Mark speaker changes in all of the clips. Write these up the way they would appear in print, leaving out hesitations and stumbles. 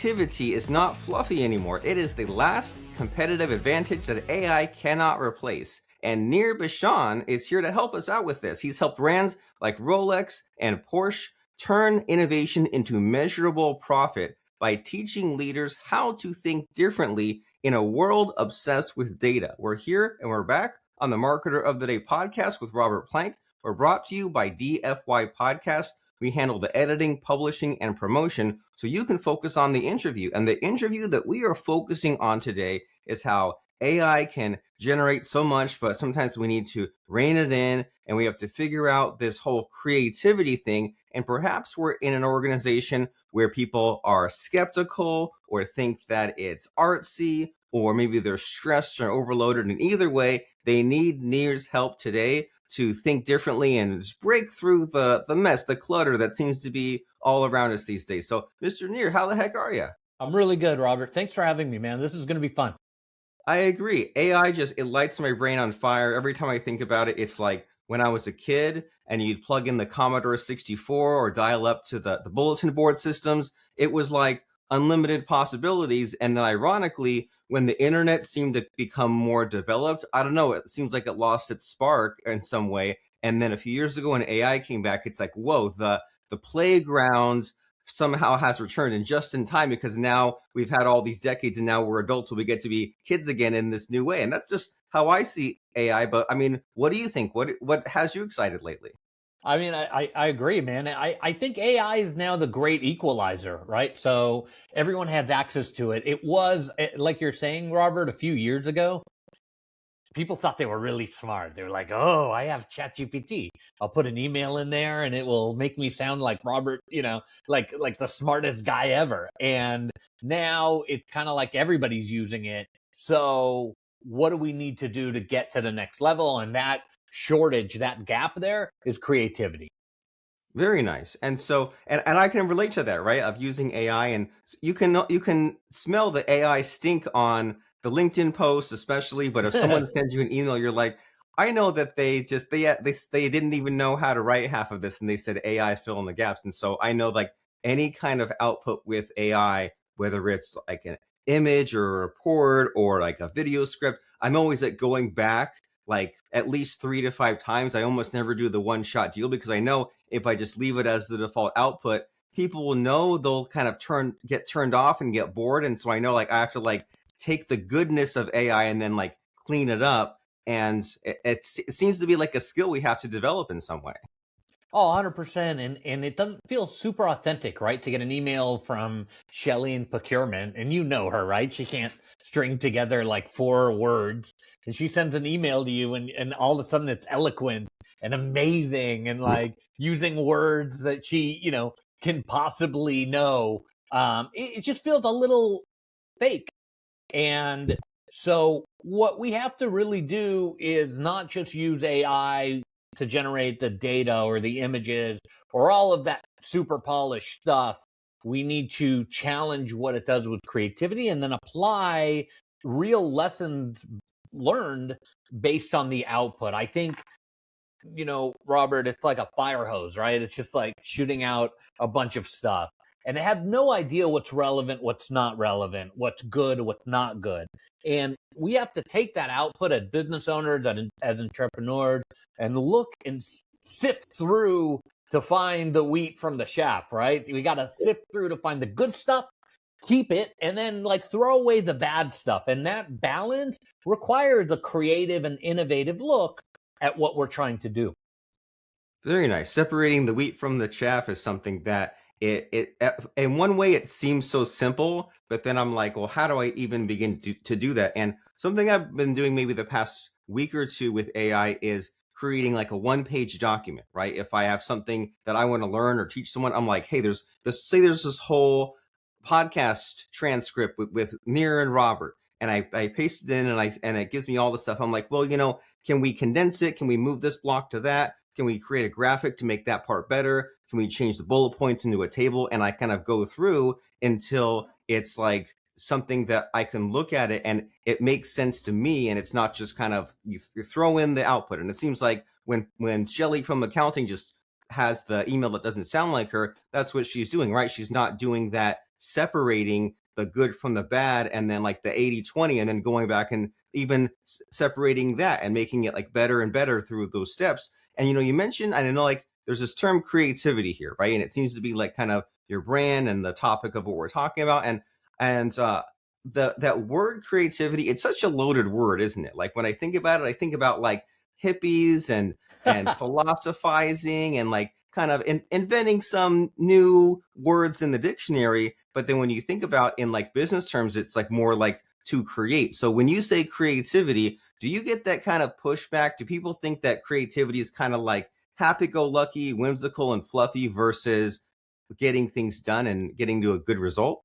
Speaker 1: creativity is not fluffy anymore. It is the last competitive advantage that AI cannot replace. And Nir Bashan is here to help us out with this. He's helped brands like Rolex and Porsche turn innovation into measurable profit by teaching leaders how to think differently in a world obsessed with data. We're here and we're back on the Marketer of the Day podcast with Robert Plank. We're brought to you by DFY Podcast. We handle the editing, publishing, and promotion so you can focus on the interview. And the interview that we are focusing on today is how AI can generate so much, but sometimes we need to rein it in and we have to figure out this whole creativity thing. And perhaps we're in an organization where people are skeptical or think that it's artsy, or maybe they're stressed or overloaded. And either way, they need Nir's help today to think differently and just break through the mess, the clutter that seems to be all around us these days. So, Mr. Nir, how the heck are you?
Speaker 2: I'm really good, Robert. Thanks for having me, man. This is going to be fun.
Speaker 1: I agree. AI it lights my brain on fire. Every time I think about it, it's like when I was a kid and you'd plug in the Commodore 64 or dial up to the bulletin board systems. It was like unlimited possibilities. And then ironically, when the internet seemed to become more developed, I don't know, it seems like it lost its spark in some way. And then a few years ago when AI came back, it's like, whoa, the playground somehow has returned, and just in time, because now we've had all these decades and now we're adults, so we get to be kids again in this new way. And that's just how I see AI. But I mean, what do you think? What has you excited lately?
Speaker 2: I mean, I agree, man. I think AI is now the great equalizer, right? So everyone has access to it. It was, like you're saying, Robert, a few years ago, people thought they were really smart. They were like, oh, I have ChatGPT. I'll put an email in there and it will make me sound like Robert, like the smartest guy ever. And now it's kind of like everybody's using it. So what do we need to do to get to the next level? And that shortage, that gap there is creativity.
Speaker 1: Very nice. And so, and I can relate to that, right? Of using AI, and you can smell the AI stink on the LinkedIn post, especially. But if someone sends you an email, you're like, I know that they didn't even know how to write half of this, and they said AI fill in the gaps. And so I know, like, any kind of output with AI, whether it's like an image or a report or like a video script, I'm always like going back like at least 3 to 5 times. I almost never do the one-shot deal because I know if I just leave it as the default output, people will know, they'll kind of get turned off and get bored. And so I know, like, I have to like take the goodness of AI and then like clean it up. And it seems to be like a skill we have to develop in some way.
Speaker 2: Oh, 100%. And it doesn't feel super authentic, right? To get an email from Shelly in procurement, and you know her, right? She can't string together like 4 words. And she sends an email to you and all of a sudden it's eloquent and amazing and like using words that she, can possibly know. It just feels a little fake. And so what we have to really do is not just use AI to generate the data or the images or all of that super polished stuff. We need to challenge what it does with creativity and then apply real lessons learned based on the output. I think, Robert, it's like a fire hose, right? It's just like shooting out a bunch of stuff. And it has no idea what's relevant, what's not relevant, what's good, what's not good. And we have to take that output as business owners, as entrepreneurs, and look and sift through to find the wheat from the chaff, right? We got to sift through to find the good stuff, keep it, and then like throw away the bad stuff. And that balance requires a creative and innovative look at what we're trying to do.
Speaker 1: Very nice. Separating the wheat from the chaff is something that it in one way it seems so simple, but then I'm like, well, how do I even begin to do that? And something I've been doing maybe the past week or two with AI is creating like a 1-page document, right? If I have something that I want to learn or teach someone, I'm like, hey, there's this whole podcast transcript with Nir and Robert, and I paste it in and it gives me all the stuff. I'm like, well, can we condense it? Can we move this block to that? Can we create a graphic to make that part better? Can we change the bullet points into a table? And I kind of go through until it's like something that I can look at it and it makes sense to me. And it's not just kind of, you throw in the output. And it seems like when Shelly from accounting just has the email that doesn't sound like her, that's what she's doing, right? She's not doing that separating the good from the bad, and then like the 80-20, and then going back and even separating that and making it like better and better through those steps. And you mentioned, I don't know, like there's this term creativity here, right? And it seems to be like kind of your brand and the topic of what we're talking about. And that word creativity, it's such a loaded word, isn't it? Like when I think about it, I think about like hippies and philosophizing and like kind of inventing some new words in the dictionary. But then when you think about in like business terms, it's like more like to create. So when you say creativity, do you get that kind of pushback? Do people think that creativity is kind of like happy-go-lucky, whimsical, and fluffy versus getting things done and getting to a good result?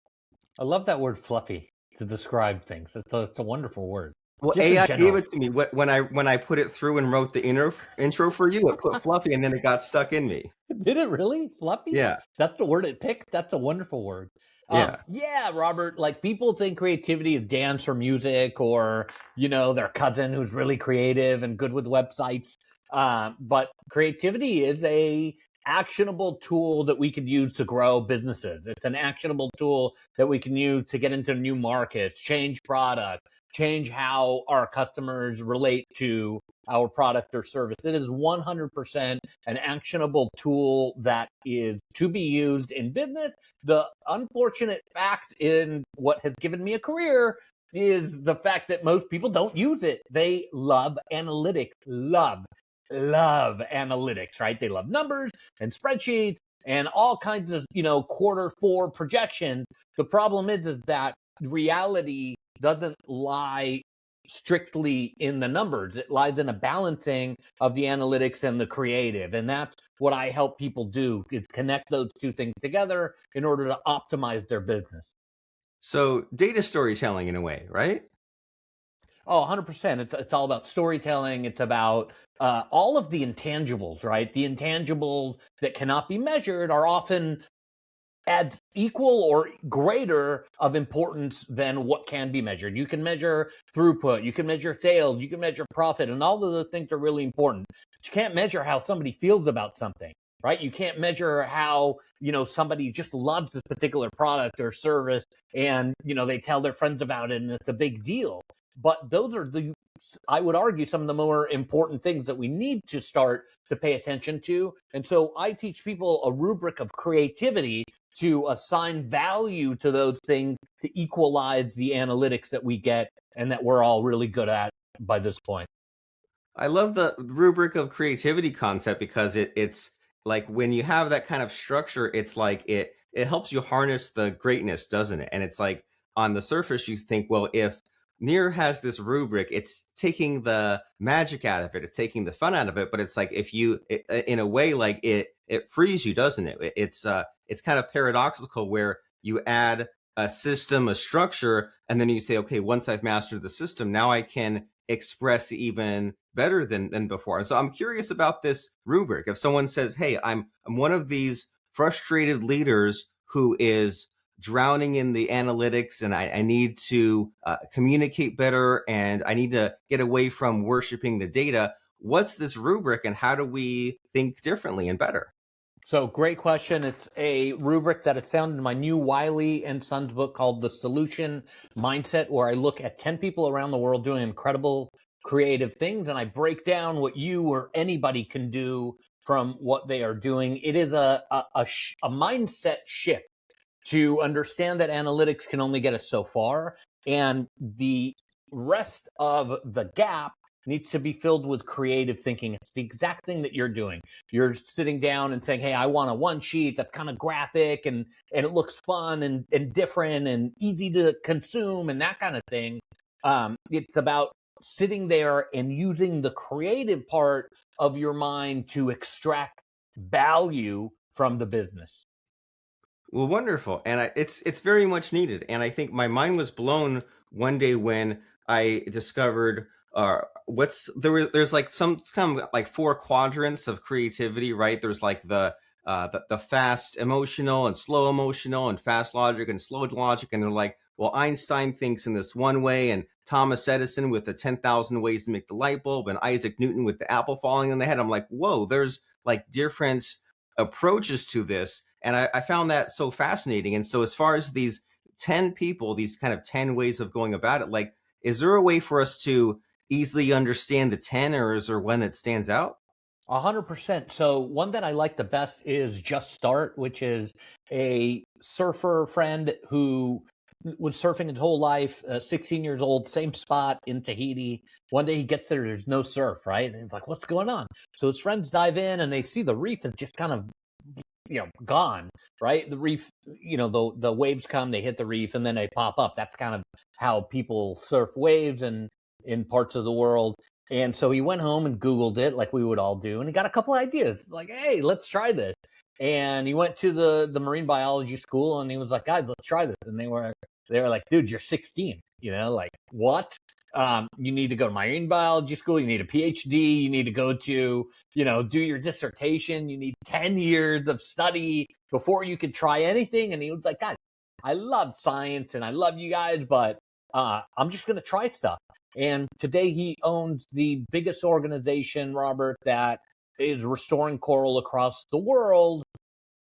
Speaker 2: I love that word fluffy to describe things. It's a wonderful word.
Speaker 1: Well,
Speaker 2: Just in
Speaker 1: AI
Speaker 2: general.
Speaker 1: gave it to me when I put it through and wrote the intro for you. It put fluffy, and then it got stuck in me.
Speaker 2: Did it really? Fluffy?
Speaker 1: Yeah,
Speaker 2: That's the word it picked? That's a wonderful word.
Speaker 1: yeah.
Speaker 2: Yeah, Robert, like people think creativity is dance or music or, their cousin who's really creative and good with websites. But creativity is a actionable tool that we could use to grow businesses. It's an actionable tool that we can use to get into new markets, change product, change how our customers relate to our product or service. It is 100% an actionable tool that is to be used in business. The unfortunate fact in what has given me a career is the fact that most people don't use it. They love analytics, love analytics, right? They love numbers and spreadsheets and all kinds of, Q4 projection. The problem is that reality doesn't lie strictly in the numbers. It lies in a balancing of the analytics and the creative. And that's what I help people do, is connect those two things together in order to optimize their business.
Speaker 1: So data storytelling in a way, right?
Speaker 2: Oh, 100%. It's all about storytelling. It's about all of the intangibles, right? The intangibles that cannot be measured are often adds equal or greater of importance than what can be measured. You can measure throughput, you can measure sales, you can measure profit, and all of those things are really important. But you can't measure how somebody feels about something, right? You can't measure how, somebody just loves this particular product or service and, they tell their friends about it and it's a big deal. But those are I would argue, some of the more important things that we need to start to pay attention to. And so I teach people a rubric of creativity to assign value to those things to equalize the analytics that we get and that we're all really good at by this point.
Speaker 1: I love the rubric of creativity concept because it's like when you have that kind of structure, it's like it helps you harness the greatness, doesn't it? And it's like on the surface, you think, well, if Nir has this rubric, it's taking the magic out of it, it's taking the fun out of it. But it's like if in a way, like it frees you, doesn't it? It's kind of paradoxical where you add a system, a structure, and then you say, okay, once I've mastered the system, now I can express even better than before. And so I'm curious about this rubric. If someone says, hey, I'm one of these frustrated leaders who is drowning in the analytics and I need to communicate better and I need to get away from worshiping the data, what's this rubric and how do we think differently and better?
Speaker 2: So great question. It's a rubric that is found in my new Wiley and Sons book called The Solution Mindset, where I look at 10 people around the world doing incredible creative things and I break down what you or anybody can do from what they are doing. It is a mindset shift to understand that analytics can only get us so far, and the rest of the gap needs to be filled with creative thinking. It's the exact thing that you're doing. You're sitting down and saying, hey, I want a one sheet that's kind of graphic and it looks fun and different and easy to consume and that kind of thing. It's about sitting there and using the creative part of your mind to extract value from the business.
Speaker 1: Well, wonderful, and it's very much needed. And I think my mind was blown one day when I discovered there's like some kind of like 4 quadrants of creativity, right? There's like the fast emotional and slow emotional and fast logic and slow logic, and they're like, well, Einstein thinks in this one way, and Thomas Edison with the 10,000 ways to make the light bulb, and Isaac Newton with the apple falling on the head. I'm like, whoa, there's like different approaches to this. And I found that so fascinating. And so as far as these 10 people, these kind of 10 ways of going about it, like, is there a way for us to easily understand the 10, or is there one that stands out?
Speaker 2: 100%. So one that I like the best is Just Start, which is a surfer friend who was surfing his whole life, 16 years old, same spot in Tahiti. One day he gets there, there's no surf, right? And he's like, what's going on? So his friends dive in and they see the reef is just kind of, gone, right? The reef, the waves come, they hit the reef and then they pop up. That's kind of how people surf waves and in parts of the world. And so he went home and Googled it like we would all do. And he got a couple ideas like, hey, let's try this. And he went to the marine biology school and he was like, guys, let's try this. And they were like, dude, you're 16, like what? You need to go to marine biology school. You need a PhD. You need to go to, do your dissertation. You need 10 years of study before you could try anything. And he was like, guys, I love science and I love you guys, but I'm just going to try stuff. And today he owns the biggest organization, Robert, that is restoring coral across the world.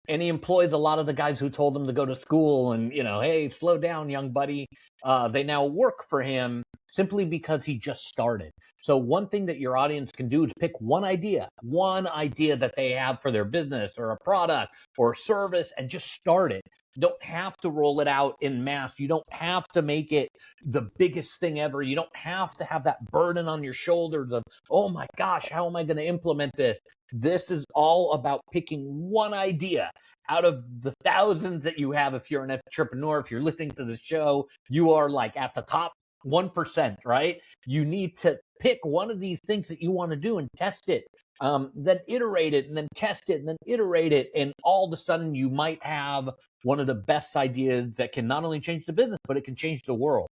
Speaker 2: And he employs a lot of the guys who told him to go to school and, hey, slow down, young buddy. They now work for him simply because he just started. So one thing that your audience can do is pick one idea that they have for their business or a product or a service, and just start it. You don't have to roll it out in mass. You don't have to make it the biggest thing ever. You don't have to have that burden on your shoulders of, oh my gosh, how am I going to implement this? This is all about picking one idea out of the thousands that you have. If you're an entrepreneur, if you're listening to the show, you are like at the top 1%, right? You need to pick one of these things that you want to do and test it. Then iterate it and then test it and then iterate it. And all of a sudden you might have one of the best ideas that can not only change the business, but it can change the world.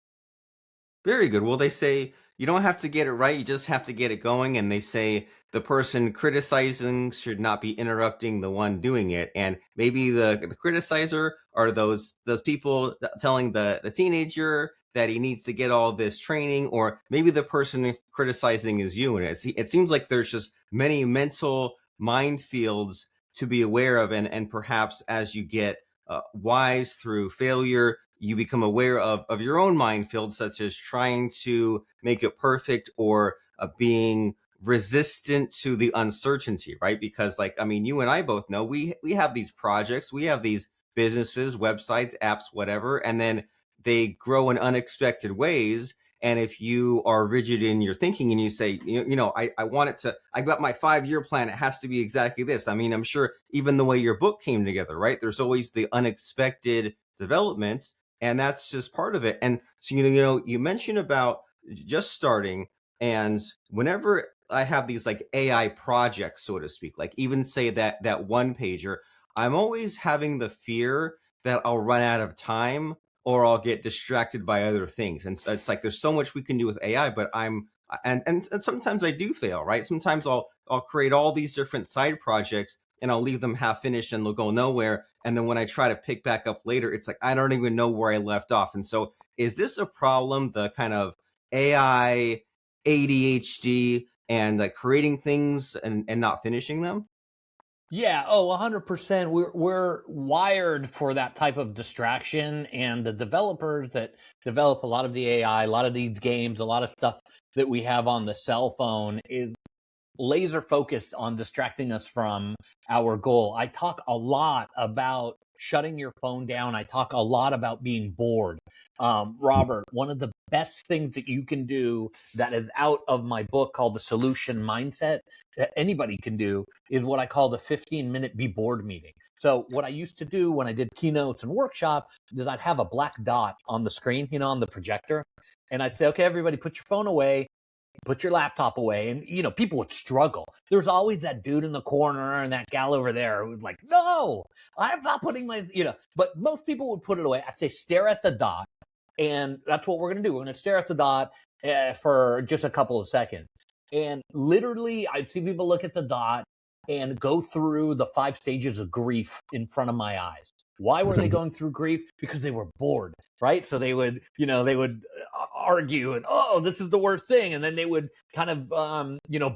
Speaker 1: Very good. Well, they say you don't have to get it right, you just have to get it going. And they say the person criticizing should not be interrupting the one doing it. And maybe the criticizer are those people telling the teenager that he needs to get all this training, or maybe the person criticizing is you. And it seems like there's just many mental minefields to be aware of. And perhaps as you get wise through failure, you become aware of your own minefield, such as trying to make it perfect, or being resistant to the uncertainty, right? Because you and I both know we have these projects, we have these businesses, websites, apps, whatever, and then they grow in unexpected ways. And if you are rigid in your thinking and you say, I want it to, I got my 5-year plan, it has to be exactly this. I'm sure even the way your book came together, right? There's always the unexpected developments, and that's just part of it. And so, you mentioned about just starting, and whenever I have these like AI projects, so to speak, like even say that one pager, I'm always having the fear that I'll run out of time or I'll get distracted by other things. And so it's like there's so much we can do with AI, but and sometimes I do fail, right? Sometimes I'll create all these different side projects and I'll leave them half finished and they'll go nowhere. And then when I try to pick back up later, it's like I don't even know where I left off. And so is this a problem, the kind of AI, ADHD, and like creating things and not finishing them?
Speaker 2: Yeah. Oh, 100%. We're wired for that type of distraction, and the developers that develop a lot of the AI, a lot of these games, a lot of stuff that we have on the cell phone is laser focused on distracting us from our goal. I talk a lot about shutting your phone down. I talk a lot about being bored. Robert, one of the best things that you can do that is out of my book called The Solution Mindset that anybody can do is what I call the 15-minute be bored meeting. So what I used to do when I did keynotes and workshop is I'd have a black dot on the screen, on the projector. And I'd say, okay, everybody put your phone away, put your laptop away. And, people would struggle. There's always that dude in the corner and that gal over there who's like, no, I'm not putting my, but most people would put it away. I'd say, stare at the dot. And that's what we're going to do. We're going to stare at the dot for just a couple of seconds. And literally, I'd see people look at the dot and go through the 5 stages of grief in front of my eyes. Why were they going through grief? Because they were bored, right? So they would, argue and, oh, this is the worst thing. And then they would kind of,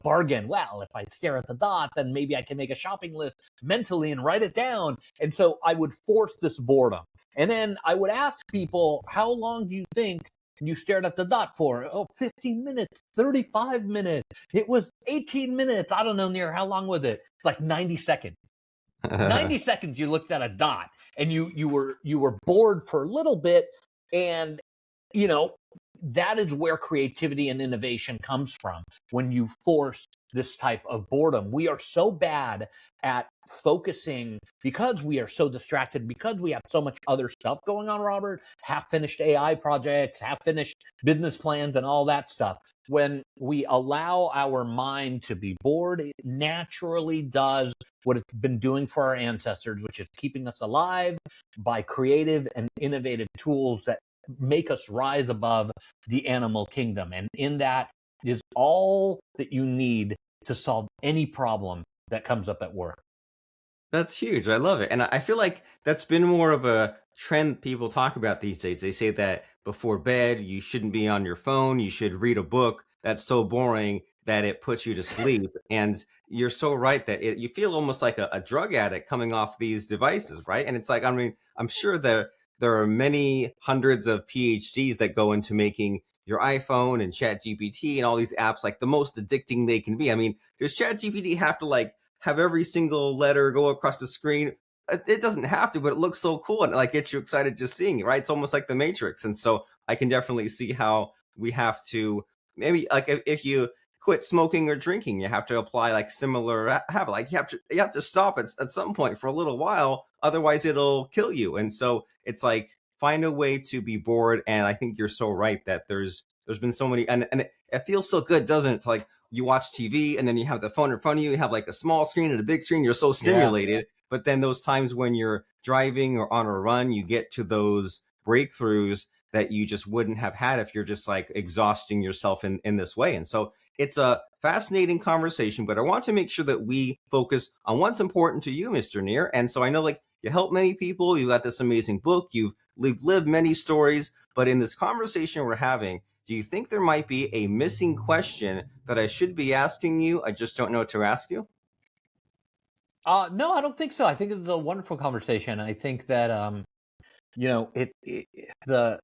Speaker 2: bargain. Well, if I stare at the dot, then maybe I can make a shopping list mentally and write it down. And so I would force this boredom. And then I would ask people, how long do you think you stared at the dot for? Oh, 15 minutes, 35 minutes. It was 18 minutes. I don't know, Nir, how long was it? It's like 90 seconds. 90 seconds you looked at a dot and you were bored for a little bit. And, that is where creativity and innovation comes from, when you force this type of boredom. We are so bad at focusing because we are so distracted, because we have so much other stuff going on, Robert, half-finished AI projects, half-finished business plans, and all that stuff. When we allow our mind to be bored, it naturally does what it's been doing for our ancestors, which is keeping us alive by creative and innovative tools that make us rise above the animal kingdom. And in that is all that you need to solve any problem that comes up at work.
Speaker 1: That's huge. I love it. And I feel like that's been more of a trend people talk about these days. They say that before bed, you shouldn't be on your phone. You should read a book that's so boring that it puts you to sleep. And you're so right that you feel almost like a drug addict coming off these devices, right? And it's like, I mean, I'm sure there are many hundreds of PhDs that go into making your iPhone and ChatGPT and all these apps like the most addicting they can be. I mean, does ChatGPT have to have every single letter go across the screen? It doesn't have to, but it looks so cool and gets you excited just seeing it, right? It's almost like the Matrix. And so I can definitely see how we have to, maybe if you quit smoking or drinking, you have to apply similar habit. You have to stop at some point for a little while, otherwise it'll kill you. And so it's find a way to be bored. And I think you're so right that there's been so many, and it feels so good, doesn't it? You watch TV and then you have the phone in front of you, you have a small screen and a big screen, you're so stimulated. Yeah. But then those times when you're driving or on a run, you get to those breakthroughs that you just wouldn't have had if you're just exhausting yourself in this way. And so it's a fascinating conversation, but I want to make sure that we focus on what's important to you, Mr. Nir. And so I know you help many people, you got this amazing book, you've lived many stories, but in this conversation we're having, do you think there might be a missing question that I should be asking you? I just don't know what to ask you.
Speaker 2: No, I don't think so. I think it's a wonderful conversation. I think that, the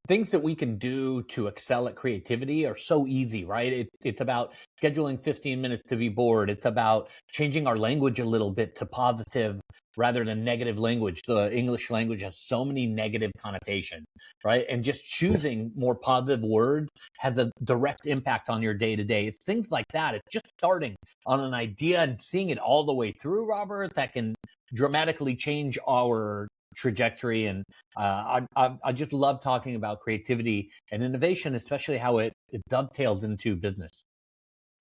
Speaker 2: things that we can do to excel at creativity are so easy, right? It's about scheduling 15 minutes to be bored. It's about changing our language a little bit to positive rather than negative language. The English language has so many negative connotations, right? And just choosing more positive words has a direct impact on your day to day. It's things like that. It's just starting on an idea and seeing it all the way through, Robert, that can dramatically change our trajectory. And I just love talking about creativity and innovation, especially how it dovetails into business.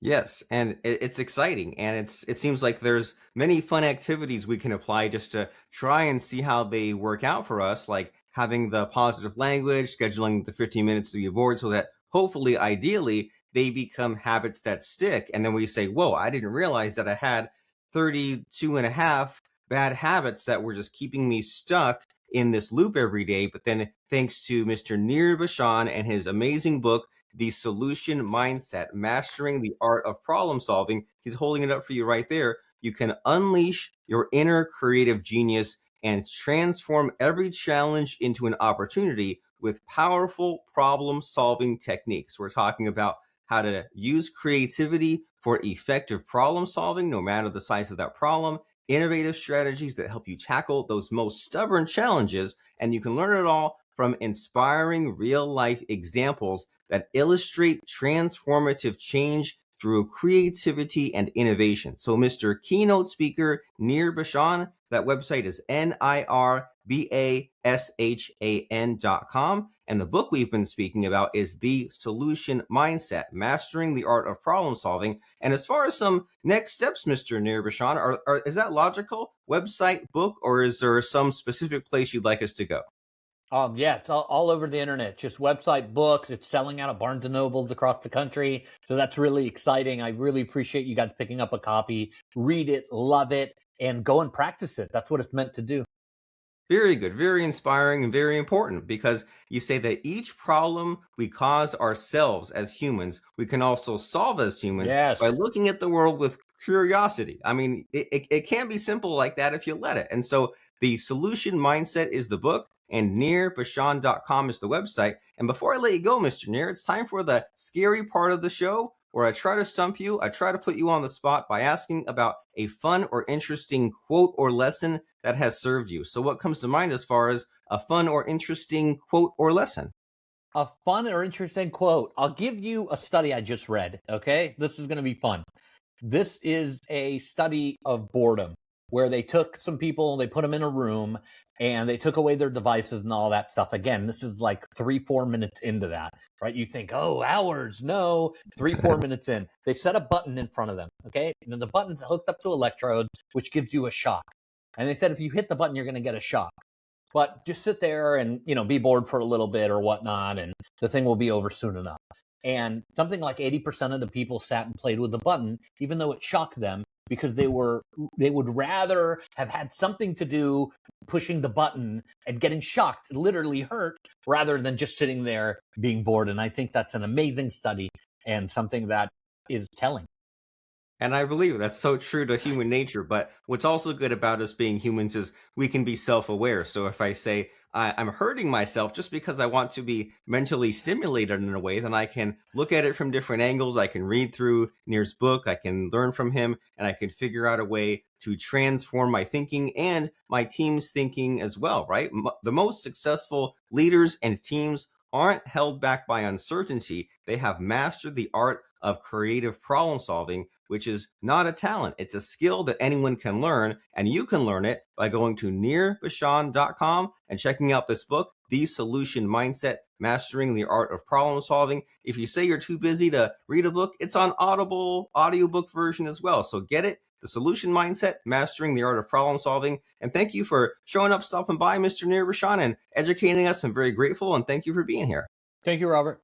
Speaker 1: Yes, and it's exciting, and it seems like there's many fun activities we can apply just to try and see how they work out for us, like having the positive language, scheduling the 15 minutes to be bored, so that hopefully, ideally, they become habits that stick. And then we say, whoa, I didn't realize that I had 32 and a half bad habits that were just keeping me stuck in this loop every day. But then thanks to Mr. Nir Bashan and his amazing book, The Solution Mindset, Mastering the Art of Problem Solving, he's holding it up for you right there. You can unleash your inner creative genius and transform every challenge into an opportunity with powerful problem solving techniques. We're talking about how to use creativity for effective problem solving, no matter the size of that problem, innovative strategies that help you tackle those most stubborn challenges, and you can learn it all from inspiring real-life examples that illustrate transformative change through creativity and innovation. So Mr. Keynote Speaker Nir Bashan, that website is NIRBASHAN.com. And the book we've been speaking about is The Solution Mindset, Mastering the Art of Problem Solving. And as far as some next steps, Mr. Nir Bashan, is that logical? Website, book, or is there some specific place you'd like us to go?
Speaker 2: Yeah, it's all over the internet. Just website, books. It's selling out at Barnes and Nobles across the country. So that's really exciting. I really appreciate you guys picking up a copy. Read it, love it, and go and practice it. That's what it's meant to do.
Speaker 1: Very good, very inspiring, and very important because you say that each problem we cause ourselves as humans, we can also solve as humans by
Speaker 2: Yes.
Speaker 1: looking at the world with curiosity. I mean, it can't be simple like that if you let it. And so the solution mindset is the book, and nirbashan.com is the website. And before I let you go, Mr. Nir, it's time for the scary part of the show where I try to stump you. I try to put you on the spot by asking about a fun or interesting quote or lesson that has served you. So, what comes to mind as far as a fun or interesting quote or lesson?
Speaker 2: A fun or interesting quote. I'll give you a study I just read. Okay. This is going to be fun. This is a study of boredom where they took some people, they put them in a room, and they took away their devices and all that stuff. Again, this is like 3-4 minutes into that, right? You think, oh, hours. No, 3-4 minutes in. They set a button in front of them. Okay. And then the button's hooked up to electrodes, which gives you a shock. And they said, if you hit the button, you're going to get a shock. But just sit there and, be bored for a little bit or whatnot, and the thing will be over soon enough. And something like 80% of the people sat and played with the button, even though it shocked them, because they would rather have had something to do pushing the button and getting shocked, literally hurt, rather than just sitting there being bored. And I think that's an amazing study and something that is telling.
Speaker 1: And I believe that's so true to human nature. But what's also good about us being humans is we can be self-aware. So if I say I'm hurting myself just because I want to be mentally stimulated in a way, then I can look at it from different angles. I can read through Nir's book. I can learn from him, and I can figure out a way to transform my thinking and my team's thinking as well, right? The most successful leaders and teams aren't held back by uncertainty. They have mastered the art of creative problem solving, which is not a talent. It's a skill that anyone can learn, and you can learn it by going to nirbashan.com and checking out this book, The Solution Mindset, Mastering the Art of Problem Solving. If you say you're too busy to read a book, it's on Audible audiobook version as well. So get it, The Solution Mindset, Mastering the Art of Problem Solving. And thank you for showing up, stopping by, Mr. Nir Bashan, and educating us. I'm very grateful, and thank you for being here.
Speaker 2: Thank you, Robert.